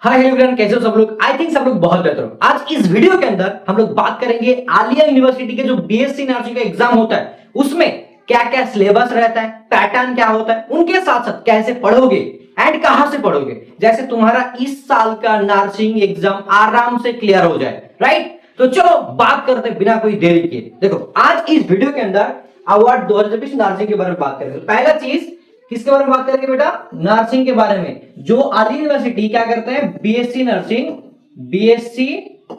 Hi hello everyone, कैसे हो सब लोग। आई थिंक सब लोग बहुत बेहतर हो। आज इस वीडियो के अंदर हम लोग बात करेंगे आलिया यूनिवर्सिटी के जो बीएससी नर्सिंग का एग्जाम होता है उसमें क्या क्या सिलेबस रहता है, पैटर्न क्या होता है, उनके साथ साथ कैसे पढ़ोगे एंड कहां से पढ़ोगे, जैसे तुम्हारा इस साल का नर्सिंग एग्जाम आराम से क्लियर हो जाए। राइट, तो चलो बात करते हैं बिना कोई देरी किए। देखो आज इस वीडियो के अंदर अवार्ड 2024 नर्सिंग के बारे में बात करेंगे। पहला चीज किसके बारे में बात करेंगे बेटा? नर्सिंग के बारे में। जो आली यूनिवर्सिटी क्या करते हैं, बीएससी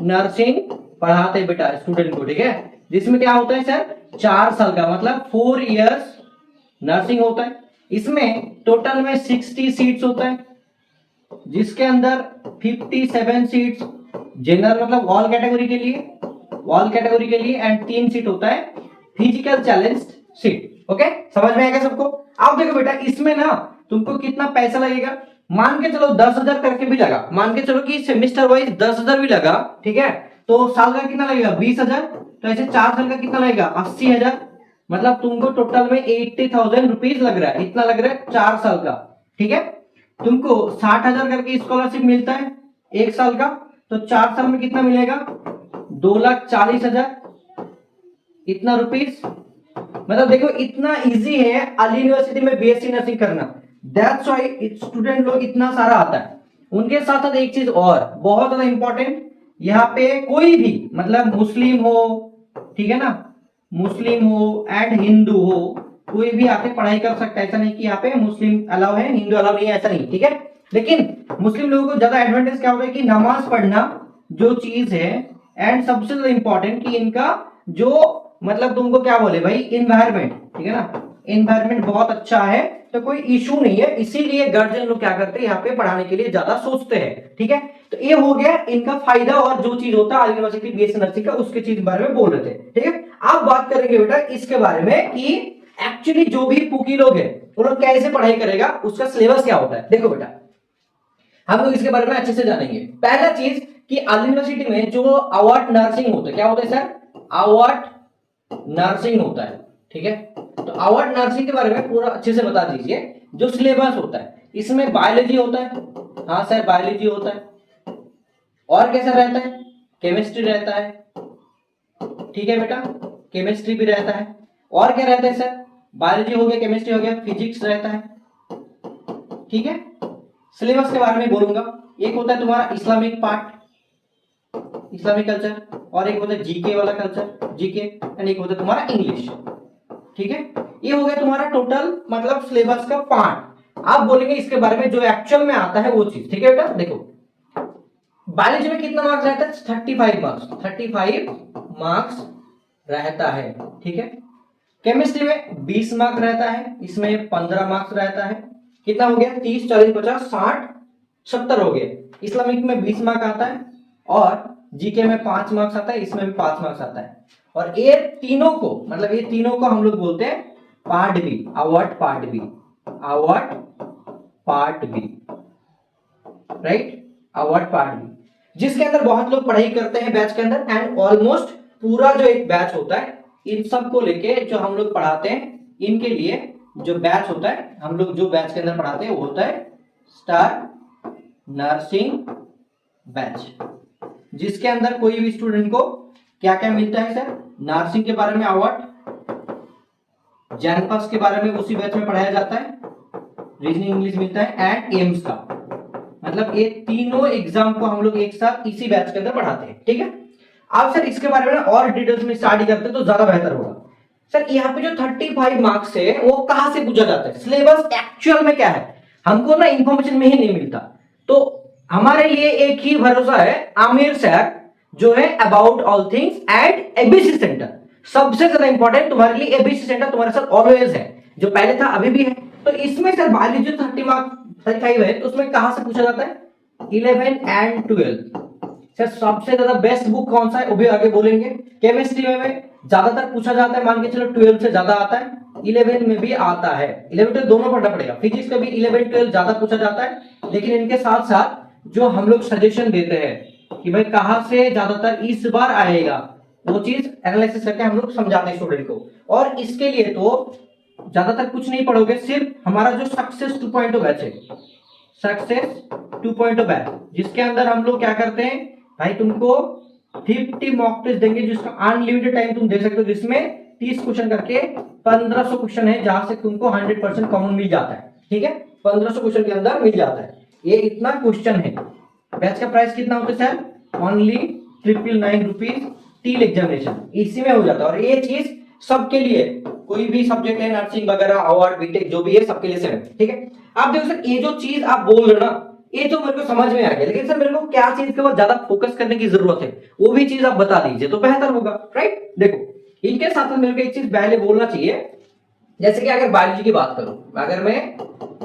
नर्सिंग पढ़ाते हैं बेटा स्टूडेंट को, ठीक है। जिसमें क्या होता है सर, 4 साल का मतलब 4 इयर्स नर्सिंग होता है। इसमें टोटल में 60 सीट्स होता है, जिसके अंदर 57 सीट्स जनरल मतलब ऑल कैटेगरी के लिए एंड 3 सीट होता है फिजिकल चैलेंज सीट। ओके, समझ में आएगा सबको। अब देखो बेटा, इसमें ना तुमको कितना पैसा लगेगा, मान के चलो 10,000 करके भी लगा, मान के चलो कि सेमिस्टर वाइज 10,000 भी लगा, ठीक है। तो साल का कितना लगेगा? 20,000। तो ऐसे 4 साल का कितना लगेगा? 80,000। मतलब तुमको टोटल में 80,000 रुपीज लग रहा है, इतना लग रहा है 4 साल का, ठीक है। तुमको 60,000 करके स्कॉलरशिप मिलता है 1 साल का, तो 4 साल में कितना मिलेगा? 2,40,000 इतना रुपीज। मतलब देखो इतना इजी है अली यूनिवर्सिटी में बीएससी नर्सिंग करना, दैट्स व्हाई स्टूडेंट लोग इतना सारा आता है। उनके साथ साथ एक चीज और बहुत ज्यादा इंपॉर्टेंट, यहाँ पे कोई भी मतलब मुस्लिम हो, ठीक है ना, मुस्लिम हो एंड हिंदू हो, कोई भी आके पढ़ाई कर सकता है। ऐसा नहीं कि यहाँ पे मुस्लिम अलाउ है हिंदू अलाउ नहीं है, ऐसा नहीं, ठीक है। लेकिन मुस्लिम लोगों को ज्यादा एडवांटेज क्या होता है कि नमाज पढ़ना जो चीज है, एंड सबसे ज्यादा इंपॉर्टेंट कि इनका जो मतलब तुमको क्या बोले भाई, इन्वायरमेंट, ठीक है ना, इन्वायरमेंट बहुत अच्छा है, तो कोई इशू नहीं है। इसीलिए गार्जियन लोग क्या करते हैं, यहाँ पे पढ़ाने के लिए ज्यादा सोचते हैं, ठीक है। तो ये हो गया इनका फायदा, और जो चीज होता है आली यूनिवर्सिटी बीएससी नर्सिंग का उसके चीज के बारे में बोल रहे थे, ठीक है। आप बात करेंगे बेटा इसके बारे में कि एक्चुअली जो भी पुकी लोग है वो लोग कैसे पढ़ाई करेगा, उसका सिलेबस क्या होता है। देखो बेटा, हम लोग इसके बारे में अच्छे से जानेंगे। पहला चीज कि आली यूनिवर्सिटी में जो अवार्ड नर्सिंग होता है, क्या होता है सर? अवार्ड नर्सिंग होता है, ठीक है। तो अवार्ड नर्सिंग के बारे में पूरा अच्छे से बता दीजिए। जो सिलेबस होता है इसमें बायोलॉजी होता है, हाँ सर बायोलॉजी होता है। और कैसा रहता है? केमिस्ट्री रहता है, ठीक है बेटा, केमिस्ट्री भी रहता है। और क्या रहता है सर? बायोलॉजी हो गया, केमिस्ट्री हो गया, फिजिक्स रहता है, ठीक है। सिलेबस के बारे में बोलूंगा। एक होता है तुम्हारा इस्लामिक पार्ट, इस्लामिक कल्चर, और एक होता है जीके वाला कल्चर, जीके, एंड एक होता है तुम्हारा इंग्लिश, ठीक है। ये हो गया तुम्हारा टोटल मतलब सिलेबस का पार्ट। आप बोलेंगे इसके बारे में जो एक्चुअल में आता है वो चीज, ठीक है बेटा। देखो बायोलॉजी में कितना मार्क्स रहता है? 35 मार्क्स, 35 मार्क्स रहता है, ठीक है। केमिस्ट्री में 20 मार्क्स रहता है, इसमें 15 मार्क्स रहता है। कितना हो गया? 30, 40, 50, 60, 70 हो गए। इस्लामिक में 20 मार्क्स आता है, और जीके में 5 मार्क्स आता है, इसमें भी 5 मार्क्स आता है। और ये तीनों को मतलब ये तीनों को हम लोग बोलते हैं part B, award part B, award part B, right, award part B, जिसके अंदर बहुत लोग पढ़ाई करते हैं बैच के अंदर। एंड ऑलमोस्ट पूरा जो एक बैच होता है इन सब को लेके जो हम लोग पढ़ाते हैं, इनके लिए जो बैच होता है हम लोग जो बैच के अंदर पढ़ाते हैं वो होता है स्टार नर्सिंग बैच, जिसके अंदर कोई भी स्टूडेंट को क्या क्या मिलता है सर? नर्सिंग के बारे में अवार्ड, जनपस के बारे में उसी बैच में पढ़ाया जाता है, रीजनिंग इंग्लिश मिलता है, एंड एम्स का। मतलब ये तीनों एग्जाम को हम लोग एक साथ इसी बैच के अंदर पढ़ाते हैं, ठीक है। आप सर इसके बारे में और डिटेल्स में स्टडी करते तो ज्यादा बेहतर होगा। सर यहाँ पे जो 35 मार्क्स है वो कहां से पूछा जाता है? सिलेबस एक्चुअल में क्या है हमको ना इंफॉर्मेशन में ही नहीं मिलता। तो हमारे लिए एक ही भरोसा है, आमिर सर जो है about all things and ABC centre. सबसे ज्यादा इंपॉर्टेंट तुम्हारे लिए एबीसी सेंटर तुम्हारे साथ ऑलवेज है, जो पहले था अभी भी है। तो इसमें सर बायोलॉजी 30 मार्क्स 35 है, तो उसमें कहां से पूछा जाता है? 11 एंड 12। सर सबसे ज्यादा बेस्ट बुक कौन सा है वो भी आगे बोलेंगे। केमिस्ट्री में ज्यादातर पूछा जाता है, मान के चलो 12 से ज्यादा आता है, 11 में भी आता है, 11 12 दोनों पढ़ना पड़ेगा। फिजिक्स में भी 11 12 ज्यादा पूछा जाता है, लेकिन इनके साथ साथ जो हम लोग सजेशन देते हैं कि भाई कहां से ज्यादातर इस बार आएगा, वो चीज एनालिसिस करके हम लोग समझाते हैं स्टूडेंट को। और इसके लिए तो ज्यादातर कुछ नहीं पढ़ोगे, सिर्फ हमारा जो सक्सेस 2.0 बैच है, सक्सेस 2.0 बैच, जिसके अंदर हम लोग क्या करते हैं भाई, तुमको 50 मॉक टेस्ट देंगे जिसका अनलिमिटेड टाइम तुम दे सकते हो, जिसमें 30 क्वेश्चन करके 1500 क्वेश्चन है, जहां से तुमको 100% कॉमन मिल जाता है। ठीक है, 1500 क्वेश्चन के अंदर मिल जाता है, ये इतना क्वेश्चन है। बैच का प्राइस कितना होता है sir? Only 999 rupees till examination, इसी में हो जाता है। और ये चीज सबके लिए, कोई भी सब्जेक्ट है, नर्सिंग वगैरह, अवार्ड, बीटेक जो भी है, सबके लिए सेम है। ठीक है, आप देखो सर, ये जो चीज आप बोल रहे हो ना, ये तो मेरे को समझ में आ गया, लेकिन सर मेरे को क्या चीज के ऊपर ज्यादा फोकस करने की जरूरत है, वो भी चीज आप बता दीजिए तो बेहतर होगा। राइट, देखो इनके साथ मेरे को एक चीज पहले बोलना चाहिए, जैसे कि अगर बायोलॉजी की बात करूं, अगर मैं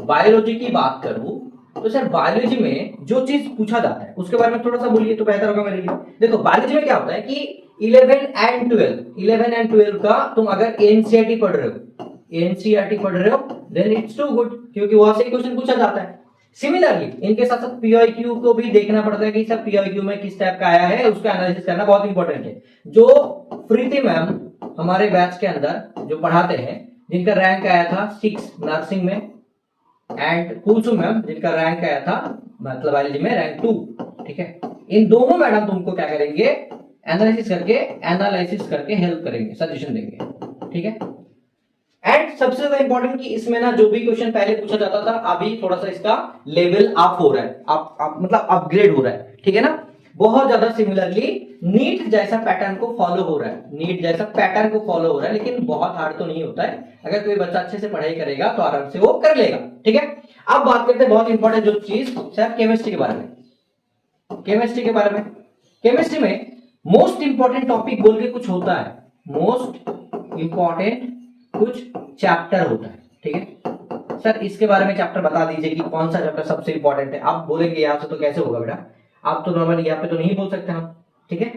बायोलॉजी की बात करूं तो सर बायोलॉजी में जो चीज पूछा जाता है उसके बारे में थोड़ा सा बोलिए तो बेहतर होगा मेरे लिए। देखो बायोलॉजी में क्या होता है कि 11 एंड 12 का तुम अगर एनसीईआरटी पढ़ रहे हो देन इट्स टू गुड, क्योंकि वहां से क्वेश्चन पूछा जाता है। सिमिलरली इनके साथ साथ पीआईक्यू को भी देखना पड़ता है कि सर पीआईक्यू में किस टाइप का आया है, उसका एनालिसिस करना बहुत इंपॉर्टेंट है। जो प्रीति मैम हमारे बैच के अंदर जो पढ़ाते हैं, जिनका रैंक आया था 6 नर्सिंग में, एंड कुलसुम मैम जिनका रैंक आया था मतलब बायोलॉजी में रैंक 2। ठीक है, इन दोनों मैडम तुमको क्या करेंगे, एनालिसिस करके हेल्प करेंगे, सजेशन देंगे। ठीक है, एंड सबसे ज्यादा इंपॉर्टेंट कि इसमें ना जो भी क्वेश्चन पहले पूछा जाता था, अभी थोड़ा सा इसका लेवल अप हो रहा है, मतलब अपग्रेड हो रहा है। ठीक है ना, बहुत ज्यादा सिमिलरली नीट जैसा पैटर्न को फॉलो हो रहा है, लेकिन बहुत हार्ड तो नहीं होता है। अगर कोई बच्चा अच्छे से पढ़ाई करेगा तो आराम से वो कर लेगा। ठीक है, अब बात करते हैं बहुत इंपॉर्टेंट जो चीज सर केमिस्ट्री के बारे में। केमिस्ट्री में मोस्ट इंपॉर्टेंट टॉपिक बोल के कुछ होता है, मोस्ट इंपॉर्टेंट कुछ चैप्टर होता है। ठीक है सर, इसके बारे में चैप्टर बता दीजिए कि कौन सा चैप्टर सबसे इंपॉर्टेंट है। आप बोलेंगे यहाँ से तो कैसे होगा बेटा, आप तो नॉर्मली यहाँ पे तो नहीं बोल सकते हम। ठीक है,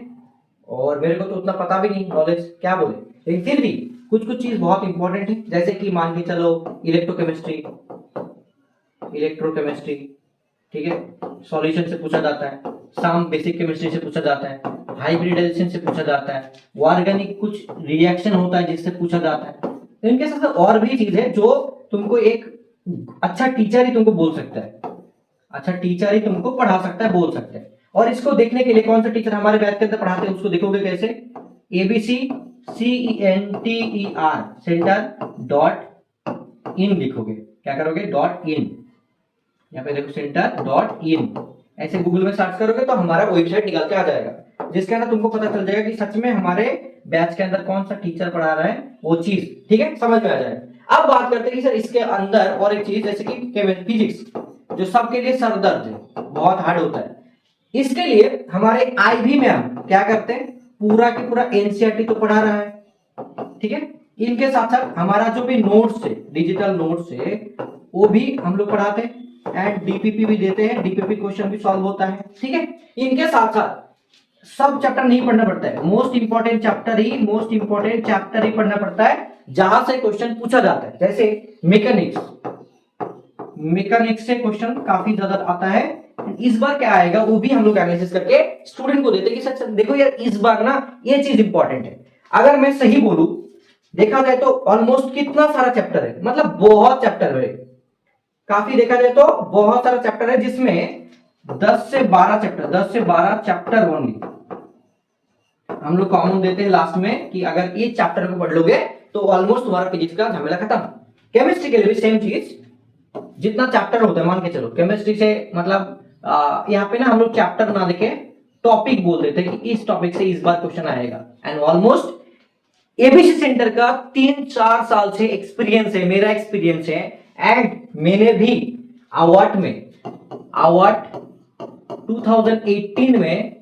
और मेरे को तो उतना पता भी नहीं, नॉलेज क्या बोले, लेकिन फिर भी कुछ चीज बहुत इंपॉर्टेंट है, जैसे कि मान के चलो इलेक्ट्रोकेमिस्ट्री। ठीक है, सॉल्यूशन से पूछा जाता है, सम बेसिक केमिस्ट्री से पूछा जाता है, हाइब्रिडाइजेशन से पूछा जाता है, ऑर्गेनिक कुछ रिएक्शन होता है जिससे पूछा जाता है। तो इनके साथ और भी चीज है जो तुमको एक अच्छा टीचर ही तुमको बोल सकता है, अच्छा टीचर ही तुमको पढ़ा सकता है, बोल सकता है। और इसको देखने के लिए कौन सा टीचर हमारे बैच के अंदर पढ़ाते हैं उसको देखोगे कैसे, ABC CENTER .in लिखोगे, क्या करोगे .in, यहाँ पे देखो center.in, ऐसे गूगल में सर्च करोगे तो हमारा वेबसाइट निकल के आ जाएगा, जिसके अंदर तुमको पता चल जाएगा कि सच में हमारे बैच के अंदर कौन सा टीचर पढ़ा रहा है वो चीज। ठीक है, समझ में आ जाएगा। अब बात करते हैं कि सर इसके अंदर और एक चीज जैसे कि फिजिक्स, जो सबके लिए सरदर्द है, बहुत हार्ड होता है, इसके लिए हमारे आईवी मैम क्या करते हैं, पूरा की पूरा एनसीईआरटी तो पढ़ा रहा है। ठीक है, इनके साथ साथ हमारा जो भी नोट्स है, डिजिटल नोट्स है, वो भी हम लोग पढ़ाते हैं, एंड डीपीपी भी देते हैं, डीपीपी क्वेश्चन भी सॉल्व होता है। ठीक है, इनके साथ साथ सब चैप्टर नहीं पढ़ना पड़ता है, मोस्ट इंपॉर्टेंट चैप्टर ही पढ़ना पड़ता है, जहां से क्वेश्चन पूछा जाता है। जैसे मैकेनिक्स से क्वेश्चन काफी ज्यादा आता है, इस बार क्या आएगा वो भी हम लोग एनालिसिस करके स्टूडेंट को देते हैं कि सच देखो यार इस बार ना ये चीज इंपॉर्टेंट है। अगर मैं सही बोलूं, देखा जाए तो ऑलमोस्ट कितना सारा चैप्टर है, मतलब बहुत चैप्टर है, काफी देखा जाए तो बहुत सारा चैप्टर है, जिसमें 10 से 12 चैप्टर ओनली हम लोग कॉमन देते हैं लास्ट में, कि अगर ये चैप्टर को पढ़ लोगे तो ऑलमोस्ट तुम्हारा फिजिक्स का झमेला खत्म। केमिस्ट्री के लिए भी सेम चीज, जितना चैप्टर होता है मान के चलो, केमिस्ट्री से मतलब यहाँ पे ना हम लोग चैप्टर ना देके टॉपिक बोल देते हैं कि इस टॉपिक से इस बार क्वेश्चन आएगा। एंड ऑलमोस्ट एबीसी सेंटर का 3-4 साल से एक्सपीरियंस है, मेरा एक्सपीरियंस है, एंड मैंने भी अवार्ड 2018 में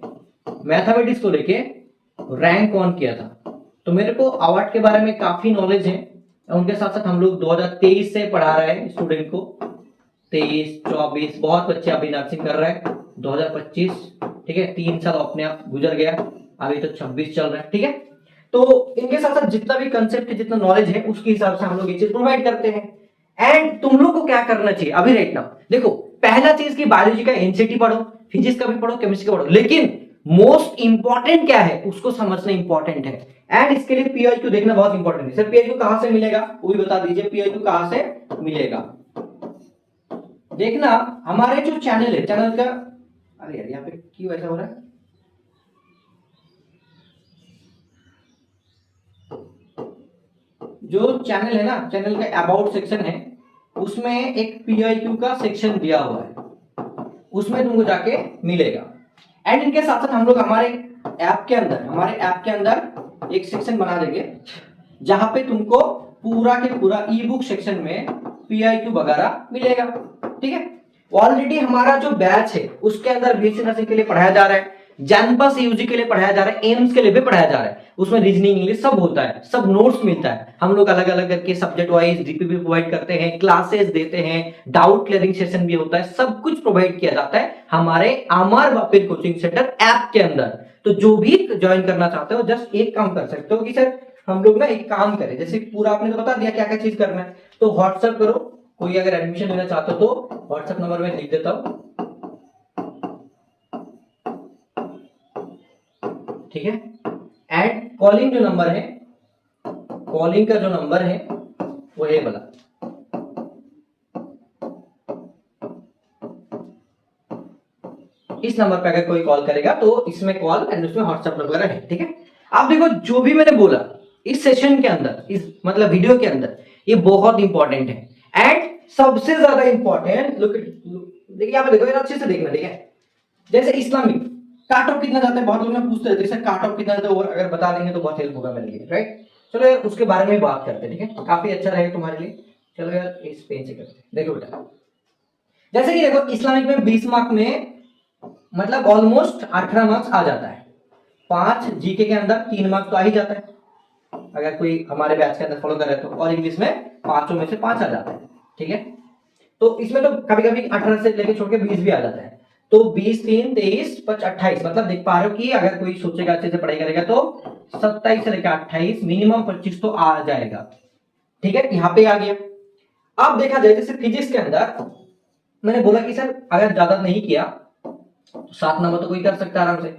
मैथमेटिक्स को लेके रैंक ऑन किया था, तो मेरे को अवार्ड के बारे में काफी नॉलेज है। उनके साथ साथ हम लोग 2023 से पढ़ा रहे हैं स्टूडेंट को, 23-24 बहुत बच्चे अभी नर्सिंग कर रहे हैं, 2025 ठीक है, 3 साल अपने आप गुजर गया, अभी तो 26 चल रहा है। ठीक है, तो इनके साथ साथ जितना भी कंसेप्ट है, जितना नॉलेज है, उसके हिसाब से हम लोग ये चीज प्रोवाइड करते हैं। एंड तुम लोग को क्या करना चाहिए अभी राइट नाउ, देखो पहला चीज की बायोलॉजी का एनसीईआरटी पढ़ो, फिजिक्स का भी पढ़ो, केमिस्ट्री का पढ़ो, लेकिन मोस्ट इंपॉर्टेंट क्या है उसको समझना इंपॉर्टेंट है। एंड इसके लिए पीआईक्यू देखना बहुत इंपॉर्टेंट है। सर पीआईक्यू कहां से मिलेगा वो भी बता दीजिए, पीआईक्यू कहां से मिलेगा। देखना हमारे जो चैनल है, चैनल का, अरे यार यहाँ पे क्यों ऐसा हो रहा है, जो चैनल है ना, चैनल का अबाउट सेक्शन है, उसमें एक PIQ का सेक्शन दिया हुआ है, उसमें तुमको जाके मिलेगा। एंड इनके साथ साथ हम लोग हमारे ऐप के अंदर एक सेक्शन बना देंगे जहां पे तुमको पूरा के पूरा ई बुक सेक्शन में PIQ वगैरह मिलेगा। ठीक है, ऑलरेडी हमारा जो बैच है उसके अंदर BSc नर्सिंग के लिए पढ़ाया जा रहा है, जनपस यूजी के लिए पढ़ाया जा रहा है, एम्स के लिए भी पढ़ाया जा रहा है, उसमें रीजनिंग इंग्लिश सब होता है, सब नोट्स मिलता है, हम लोग अलग अलग करके सब्जेक्ट वाइज DPP प्रोवाइड करते हैं, क्लासेस देते हैं, डाउट क्लियरिंग सेशन भी होता है, सब कुछ प्रोवाइड किया जाता है हमारे अमर वापिर कोचिंग सेंटर ऐप के अंदर। तो जो भी ज्वाइन करना चाहते हो जस्ट एक काम कर सकते हो कि सर हम लोग ना एक काम करें, जैसे पूरा आपने तो बता दिया क्या क्या चीज करना है, तो व्हाट्सएप करो, कोई अगर एडमिशन लेना चाहते हो तो व्हाट्सएप नंबर में लिख देता हूं, ठीक है। एंड कॉलिंग जो नंबर है, कॉलिंग का जो नंबर है वो ये वाला, इस नंबर पे अगर कोई कॉल करेगा तो इसमें कॉल एंड उसमें व्हाट्सएप नंबर है, ठीक है। आप देखो जो भी मैंने बोला इस सेशन के अंदर, इस मतलब वीडियो के अंदर, ये बहुत इंपॉर्टेंट है। एंड सबसे ज्यादा इंपॉर्टेंट देखिए यहाँ पे देखो, अच्छे से देखना, ठीक है। जैसे इस्लामिक काट ऑफ कितना जाता है, बहुत लोग ना पूछते रहते हैं काट ऑफ कितना जाता है, और अगर बता देंगे तो बहुत हेल्प होगा मेरे लिए, राइट। चलो यार उसके बारे में बात करते हैं, ठीक है, काफी अच्छा रहेगा तुम्हारे लिए। चलो यार इस पेज से करते हैं। देखो बेटा, जैसे कि देखो इस्लामिक में 20 मार्क में मतलब ऑलमोस्ट 18 मार्क्स आ जाता है, 5 जीके के अंदर 3 मार्क्स तो आ ही जाता है अगर कोई हमारे बैच के अंदर फॉलो कर रहे तो, और इंग्लिश में 5 में से 5 आ जाता है, ठीक है। तो इसमें तो कभी कभी 18 से लेके छोड़ के 20 भी आ जाता है, तो 20 3 23 5 28, मतलब देख पा रहे हो कि अगर कोई सोचेगा अच्छे से पढ़ाई करेगा तो 27 से लेकर 28 मिनिमम 25 तो आ जाएगा, ठीक है। यहाँ पे आ गया। अब देखा जाए जैसे फिजिक्स के अंदर मैंने बोला कि सर अगर ज्यादा नहीं किया तो 7 नंबर तो कोई कर सकता है आराम से,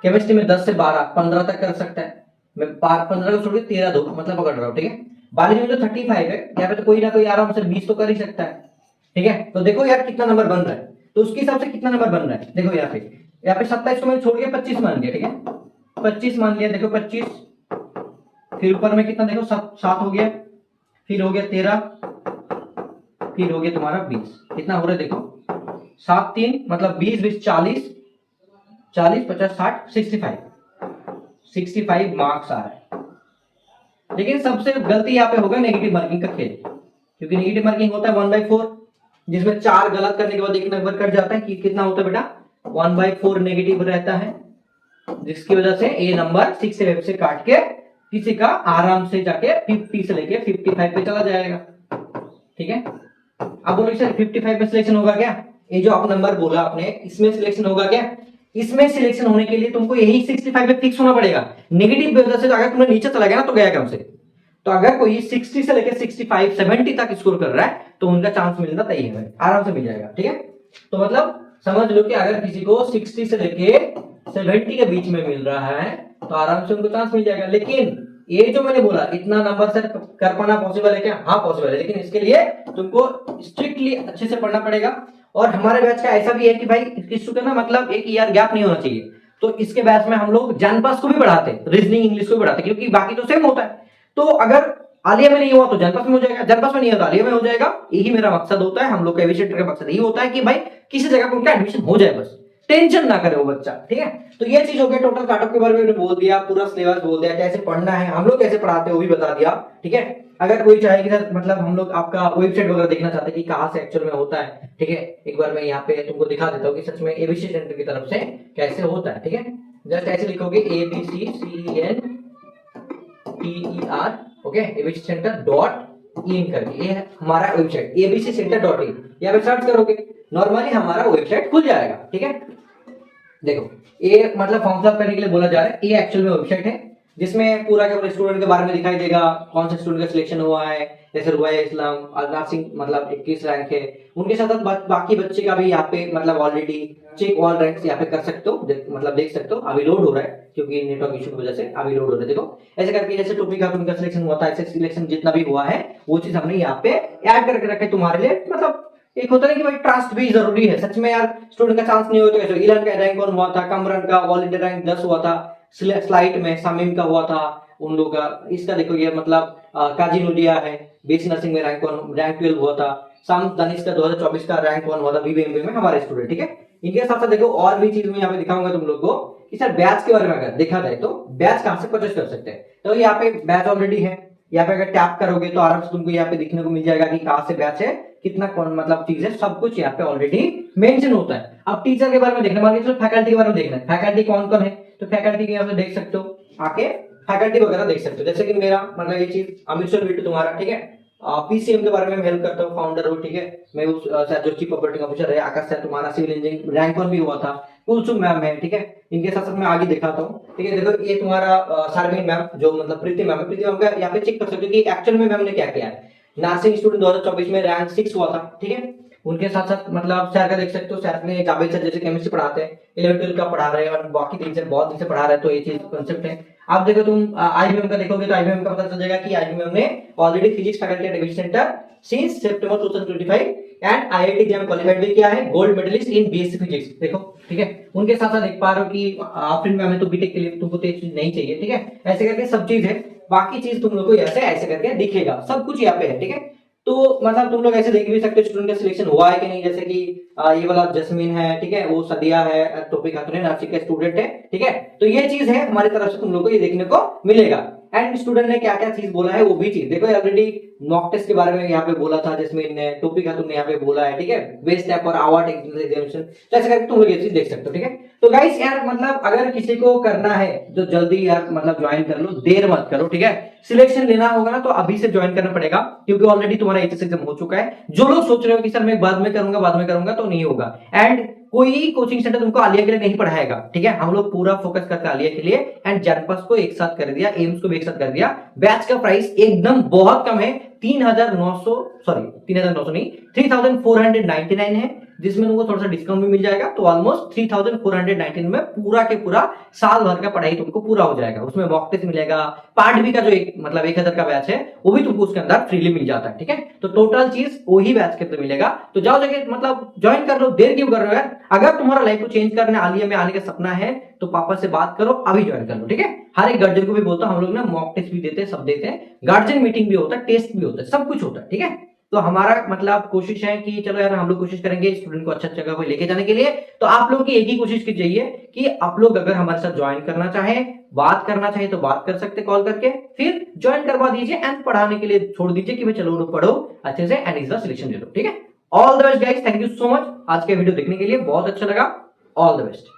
केमिस्ट्री में 10 से 12 15 तक कर सकता है, मैं 15 को छोड़ के 13 दो मतलब पकड़ रहा हूँ, ठीक है। बायोलॉजी में जो 35 है यहाँ पे तो कोई ना कोई आराम से 20 तो कर ही सकता है, ठीक है। तो देखो यार कितना नंबर बन रहा है, तो उसके हिसाब से कितना नंबर बन रहा है, देखो यहाँ पे 27 को मैंने छोड़ के 25 मान लिया, ठीक है, 25 मान लिया, देखो 25, फिर ऊपर में कितना देखो 7 हो गया, फिर हो गया 13, फिर हो गया तुम्हारा 20, कितना हो रहा है देखो 7 3 मतलब 20 20 40 40 50 60 65 मार्क्स आ रहा है। लेकिन सबसे गलती यहाँ पे होगा नेगेटिव मार्किंग का खेल, क्योंकि नेगेटिव मार्किंग होता है 1/4, जिसमें 4 गलत करने के बाद एक नंबर कट जाता है, कि कितना होता है बेटा 1/4 नेगेटिव रहता है, जिसकी वजह से ये नंबर 6 से काट के किसी का आराम से जाके 50 से लेके 55 पे चला जाएगा, ठीक है। अब बोलो सर 55 में सिलेक्शन होगा क्या, ये जो आप नंबर बोला आपने इसमें सिलेक्शन होगा क्या, इसमें सिलेक्शन होने के लिए तुमको यही 65 पे फिक्स होना पड़ेगा। नेगेटिव वजह से अगर तुमने नीचे चला गया ना तो गया कम से, तो अगर कोई 60 से लेके 65 70 तक स्कोर कर रहा है तो उनका चांस मिलना तय है, आराम से मिल जाएगा, ठीक है। तो मतलब समझ लो कि अगर किसी को 60 से लेके 70 के बीच में मिल रहा है तो आराम से उनको चांस मिल जाएगा। लेकिन ये जो मैंने बोला इतना नंबर से कर पाना पॉसिबल है क्या, हाँ पॉसिबल है, लेकिन इसके लिए तुमको स्ट्रिक्टली अच्छे से पढ़ना पड़ेगा। और हमारे बैच का ऐसा भी है कि भाई इसका ना मतलब एक ईयर गैप नहीं होना चाहिए, तो इसके बैच में हम लोग जनपस को भी पढ़ाते हैं, रीजनिंग इंग्लिश को भी पढ़ाते हैं, क्योंकि बाकी तो सेम होता है। तो अगर आलिया में नहीं हुआ तो जनपस में हो जाएगा, जनपस में नहीं होता आलिया में हो जाएगा, यही मेरा मकसद होता है, हम लोग का एविएटर का मकसद यही होता है कि भाई किसी जगह पर उनका एडमिशन हो जाए, बस टेंशन ना करे वो बच्चा, ठीक है। तो ये चीज हो गया, टोटल काटअप के बारे में बोल दिया, पूरा सिलेबस बोल दिया, कैसे पढ़ना है, हम लोग कैसे पढ़ाते हैं वो भी बता दिया, ठीक है। अगर कोई चाहे कि सर मतलब हम लोग आपका वेबसाइट वगैरह देखना चाहते हैं कि कहाँ से एक्चुअल में होता है, ठीक है, एक बार मैं यहाँ पे तुमको दिखा देता हूँ कि सच में एबीसी सेंटर की तरफ से कैसे होता है, ठीक है। जस्ट ऐसे लिखोगे ABCCENTER, okay, ABC centre dot in करके, ये है हमारा website ABC centre dot in, यहाँ पे सर्च करोगे नॉर्मली हमारा वेबसाइट खुल जाएगा, ठीक है। देखो ये मतलब फॉर्म फिलअप करने के लिए बोला जा रहा है, ये एक्चुअल में वेबसाइट है जिसमें पूरा के पूरा स्टूडेंट के बारे में दिखाई देगा, कौन से स्टूडेंट का सिलेक्शन हुआ है, जैसे रुबाइया इस्लाम नर्सिंग मतलब 21 रैंक है, उनके साथ बाकी बच्चे का भी यहाँ पे मतलब ऑलरेडी चेक ऑल रैंक्स यहाँ पे कर सकते हो, मतलब देख सकते हो। अभी लोड हो रहा है क्योंकि नेटवर्क इशू की वजह से अभी लोड हो रहा है, देखो ऐसे करके जैसे टॉपिक का उनका सिलेक्शन हुआ था, ऐसे सिलेक्शन जितना भी हुआ है वो चीज हमने यहाँ पे ऐड करके रखे तुम्हारे लिए, मतलब एक होता है कि भाई ट्रस्ट भी जरूरी है, सच में यार स्टूडेंट का चांस नहीं हो तो कैसे। इलन का रैंक 1 हुआ था, कमरन का ऑल इंडिया रैंक 10 हुआ था, स्लाइट में शामीम का हुआ था उन लोग का। इसका देखो ये मतलब काजी नूरिया है, बीएससी नर्सिंग में रैंक 12 हुआ था। शाम दानिश का 2024 का रैंक 1 हुआ था बीबीएमबी में, हमारे स्टूडेंट, ठीक है। इनके साथ साथ देखो और भी चीज मैं यहाँ पे दिखाऊंगा तुम लोग को कि सर बैच के बारे में अगर देखा जाए तो बैच कहां से परचेस कर सकते हैं। तो यहाँ पे बैच ऑलरेडी है, यहाँ पे अगर टैप करोगे तो आराम से तुमको यहाँ पे दिखने को मिल जाएगा कि कहां से बैच है, कितना कौन मतलब चीज है, सब कुछ यहाँ पे ऑलरेडी मेंशन होता है। अब टीचर के बारे में देखना, मान लीजिए फैकल्टी के बारे में देखना है, फैकल्टी कौन कौन है, तो फैकल्टी के यहाँ पे देख सकते हो, आके फैकल्टी वगैरह देख सकते हो। जैसे कि मेरा मतलब ये चीज अमित बिट्टू तुम्हारा, ठीक है, पीसीएम के बारे में हेल्प करता हूँ, फाउंडर हूँ, ठीक है। मैं उस जो चीफ ऑपरेटिंग ऑफिसर है, आकाश सर तुम्हारा सिविल इंजीनियरिंग रैंक 1 भी हुआ था, कुलसुम मैम है, ठीक है। इनके साथ साथ मैं आगे दिखाता हूँ, ठीक है। देखो ये तुम्हारा शारमीन मैम जो मतलब प्रीति मैम है, प्रीति मैम का यहाँ पे चेक कर सकते हो कि एक्चुअल में मैम ने क्या किया है। नर्सिंग स्टूडेंट 2024 में रैंक 6 हुआ था, ठीक है। उनके साथ साथ मतलब सर का देख सकते हो, सर ने जावेद सर जैसे केमिस्ट्री पढ़ाते हैं, 11 का पढ़ा रहे हैं और बाकी टीचर बहुत दिन से पढ़ा रहे हैं, तो ये चीज कॉन्सेप्ट है। आप देखो तुम आईबीएम का देखोगे तो आईबीएम का पता चल जाएगा कि आईबीएम ने already physics faculty at division centre since सितंबर 2025 एंड आईआईटी जेएम क्वालिफाइड भी किया है, gold medallist in BSc physics, देखो, ठीक है। उनके साथ साथ देख पा रहे हो कि आफरीन मैम है, तो बीटेक के लिए तुमको तो ये चीज नहीं चाहिए, ठीक है। ऐसे करके सब चीज है, बाकी चीज तुम लोग को ऐसे ऐसे करके दिखेगा, सब कुछ यहाँ पे है, ठीक है। तो मतलब तुम लोग ऐसे देख भी सकते हो स्टूडेंट का सिलेक्शन हुआ है कि नहीं। जैसे कि ये वाला जस्मीन है, ठीक है, वो सदिया है, टॉपिक खातून है, नर्सिंग का स्टूडेंट है, ठीक है। तो ये चीज है हमारी तरफ से तुम लोग को ये देखने को मिलेगा। एंड स्टूडेंट ने क्या क्या चीज बोला है वो भी चीज देखो, ऑलरेडी मॉक टेस्ट के बारे में यहाँ पे बोला था जस्मीन ने, टॉपिक खातून ने यहाँ पे बोला है, ठीक है, बेस्ट ऐप और अवार्ड एग्जामिनेशन, तो ऐसे करके तुम लोग ये चीज देख सकते हो, ठीक है। तो गाइस यार मतलब अगर किसी को करना है तो जल्दी यार मतलब ज्वाइन कर लो, देर मत करो, ठीक है। सिलेक्शन लेना होगा ना तो अभी से ज्वाइन करना पड़ेगा, क्योंकि ऑलरेडी तुम्हारा एचएस एग्जाम हो चुका है। जो लोग सोच रहे हो कि सर मैं बाद में करूंगा तो नहीं होगा। एंड कोई कोचिंग सेंटर तुमको आलिया के लिए नहीं पढ़ाएगा, ठीक है। हम लोग पूरा फोकस करते आलिया के लिए, एंड जनपस को एक साथ कर दिया, एम्स को भी एक साथ कर दिया। बैच का प्राइस एकदम बहुत कम है, 3,900 नहीं 3,499 है, जिसमें तुमको थोड़ा सा डिस्काउंट भी मिल जाएगा, तो ऑलमोस्ट 3,499 में पूरा के पूरा साल भर का पढ़ाई तुमको पूरा हो जाएगा। उसमें मॉक टेस्ट मिलेगा, पार्ट बी का जो एक मतलब 1,000 का बैच है वो भी तुमको उसके अंदर फ्रीली मिल जाता है, ठीक है। तो टोटल चीज वही बैच के अंदर मिलेगा। तो जाओ जगह मतलब ज्वाइन कर लो, देर क्यों कर रहे हो यार। अगर तुम्हारा लाइफ को चेंज करना, आलिया में आने का सपना है तो पापा से बात करो, अभी ज्वाइन कर लो, ठीक है। हर एक गार्जियन को भी बोलता हूं, हम लोग ना मॉक टेस्ट भी देते हैं, सब देते हैं, गार्जियन मीटिंग भी होता है, टेस्ट भी होता है, सब कुछ होता है, ठीक है। तो हमारा मतलब कोशिश है कि चलो यार हम लोग कोशिश करेंगे स्टूडेंट को अच्छा जगह पर लेके जाने के लिए। तो आप लोग की एक ही कोशिश की चाहिए कि आप लोग अगर हमारे साथ ज्वाइन करना चाहे, बात करना चाहे तो बात कर सकते कॉल करके, फिर ज्वाइन करवा दीजिए एंड पढ़ाने के लिए छोड़ दीजिए कि भाई चलो पढ़ो अच्छे से एंड इसका सिलेक्शन ले लो, ठीक है। All the best guys, thank you so much आज के वीडियो देखने के लिए, बहुत अच्छा लगा, ऑल द बेस्ट।